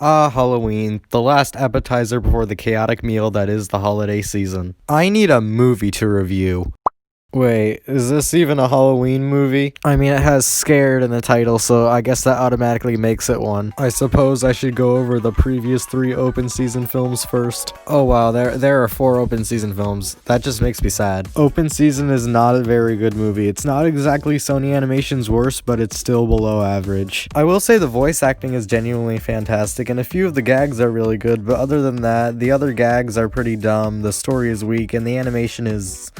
Ah, Halloween, the last appetizer before the chaotic meal that is the holiday season. I need a movie to review. Wait, is this even a Halloween movie? I mean, it has scared in the title, so I guess that automatically makes it one. I suppose I should go over the previous 3 open season films first. Oh wow, there are 4 open season films. That just makes me sad. Open Season is not a very good movie. It's not exactly Sony Animation's worst, but it's still below average. I will say the voice acting is genuinely fantastic, and a few of the gags are really good, but other than that, the other gags are pretty dumb, the story is weak, and the animation is...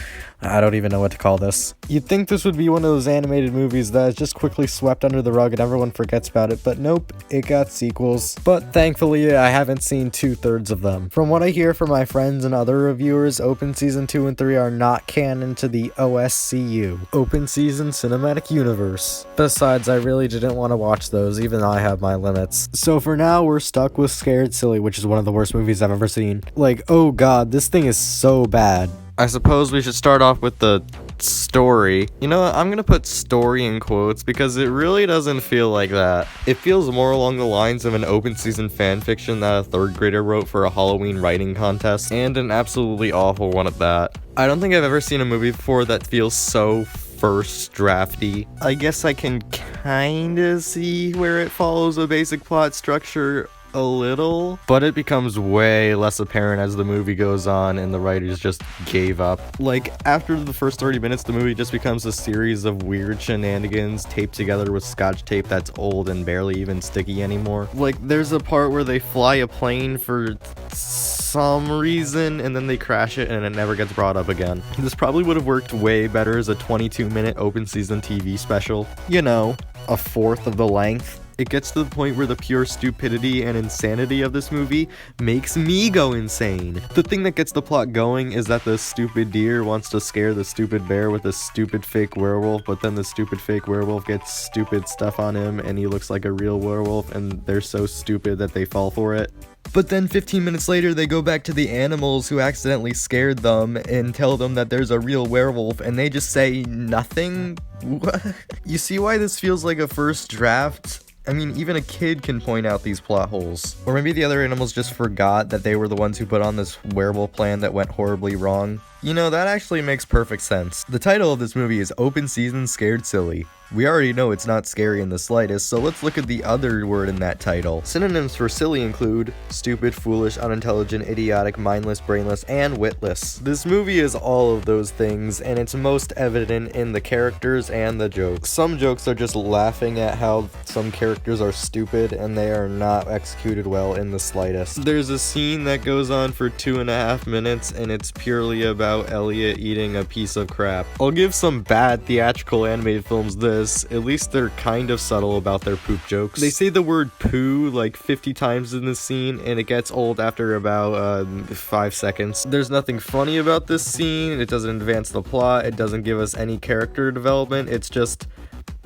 I don't even know what to call this. You'd think this would be one of those animated movies that is just quickly swept under the rug and everyone forgets about it, but nope, it got sequels. But thankfully, I haven't seen 2/3 of them. From what I hear from my friends and other reviewers, Open Season 2 and 3 are not canon to the OSCU, Open Season Cinematic Universe. Besides, I really didn't want to watch those, even though I have my limits. So for now, we're stuck with Scared Silly, which is one of the worst movies I've ever seen. Like, oh god, this thing is so bad. I suppose we should start off with the story. You know what, I'm gonna put story in quotes because it really doesn't feel like that. It feels more along the lines of an open season fanfiction that a 3rd grader wrote for a Halloween writing contest, and an absolutely awful one at that. I don't think I've ever seen a movie before that feels so first drafty. I guess I can kinda see where it follows a basic plot structure a little, but it becomes way less apparent as the movie goes on and the writers just gave up. Like, after the first 30 minutes, the movie just becomes a series of weird shenanigans taped together with scotch tape that's old and barely even sticky anymore. Like, there's a part where they fly a plane for some reason and then they crash it and it never gets brought up again. This probably would have worked way better as a 22-minute open season TV special. You know, a fourth of the length. It gets to the point where the pure stupidity and insanity of this movie makes me go insane. The thing that gets the plot going is that the stupid deer wants to scare the stupid bear with a stupid fake werewolf, but then the stupid fake werewolf gets stupid stuff on him and he looks like a real werewolf, and they're so stupid that they fall for it. But then 15 minutes later, they go back to the animals who accidentally scared them and tell them that there's a real werewolf, and they just say nothing? What? You see why this feels like a first draft? I mean, even a kid can point out these plot holes. Or maybe the other animals just forgot that they were the ones who put on this werewolf plan that went horribly wrong. You know, that actually makes perfect sense. The title of this movie is Open Season Scared Silly. We already know it's not scary in the slightest, so let's look at the other word in that title. Synonyms for silly include stupid, foolish, unintelligent, idiotic, mindless, brainless, and witless. This movie is all of those things, and it's most evident in the characters and the jokes. Some jokes are just laughing at how some characters are stupid, and they are not executed well in the slightest. There's a scene that goes on for 2.5 minutes, and it's purely about Elliot eating a piece of crap. I'll give some bad theatrical animated films this. At least they're kind of subtle about their poop jokes. They say the word poo like 50 times in the scene, and it gets old after about 5 seconds. There's nothing funny about this scene, it doesn't advance the plot, it doesn't give us any character development, it's just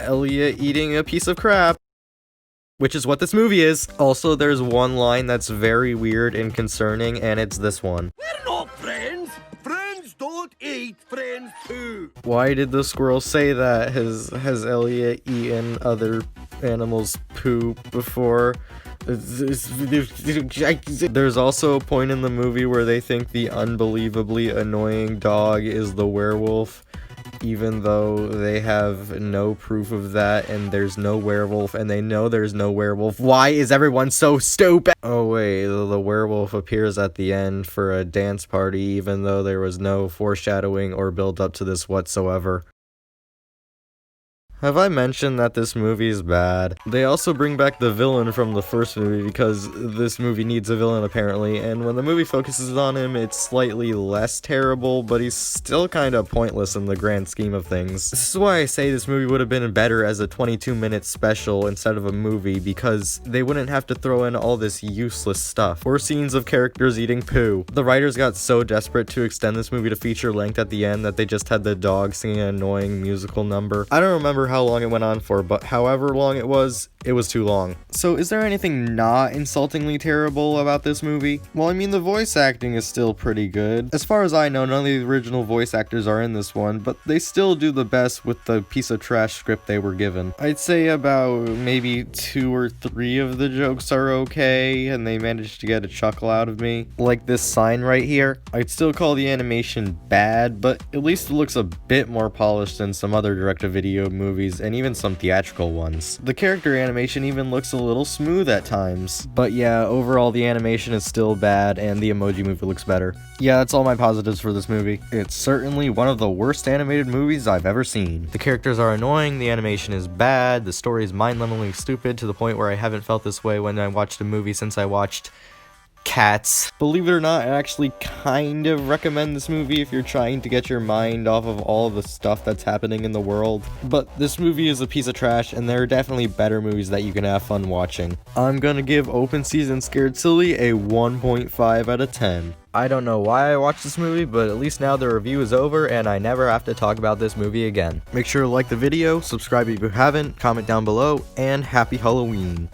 Elliot eating a piece of crap. Which is what this movie is. Also, there's one line that's very weird and concerning, and it's this one. We're not friends! Friends don't eat, friends poo! Why did the squirrel say that? Has Elliot eaten other animals' poo before? There's also a point in the movie where they think the unbelievably annoying dog is the werewolf, even though they have no proof of that, and there's no werewolf, and they know there's no werewolf. Why is everyone so stupid? Oh wait, the werewolf appears at the end for a dance party, even though there was no foreshadowing or build up to this whatsoever. Have I mentioned that this movie is bad? They also bring back the villain from the first movie because this movie needs a villain apparently, and when the movie focuses on him, it's slightly less terrible, but he's still kind of pointless in the grand scheme of things. This is why I say this movie would have been better as a 22-minute special instead of a movie, because they wouldn't have to throw in all this useless stuff, or scenes of characters eating poo. The writers got so desperate to extend this movie to feature length at the end that they just had the dog singing an annoying musical number. I don't remember how how long it went on for, but however long it was too long. So is there anything not insultingly terrible about this movie? Well, I mean, the voice acting is still pretty good. As far as I know, none of the original voice actors are in this one, but they still do the best with the piece of trash script they were given. I'd say about maybe 2 or 3 of the jokes are okay, and they managed to get a chuckle out of me. Like this sign right here. I'd still call the animation bad, but at least it looks a bit more polished than some other direct-to-video movies, and even some theatrical ones. The character animation even looks a little smooth at times. But yeah, overall the animation is still bad, and the Emoji Movie looks better. Yeah, that's all my positives for this movie. It's certainly one of the worst animated movies I've ever seen. The characters are annoying, the animation is bad, the story is mind-numbingly stupid to the point where I haven't felt this way when I watched a movie since I watched Cats. Believe it or not, I actually kind of recommend this movie if you're trying to get your mind off of all the stuff that's happening in the world. But this movie is a piece of trash, and there are definitely better movies that you can have fun watching. I'm gonna give Open Season Scared Silly a 1.5 out of 10. I don't know why I watched this movie, but at least now the review is over and I never have to talk about this movie again. Make sure to like the video, subscribe if you haven't, comment down below, and happy Halloween.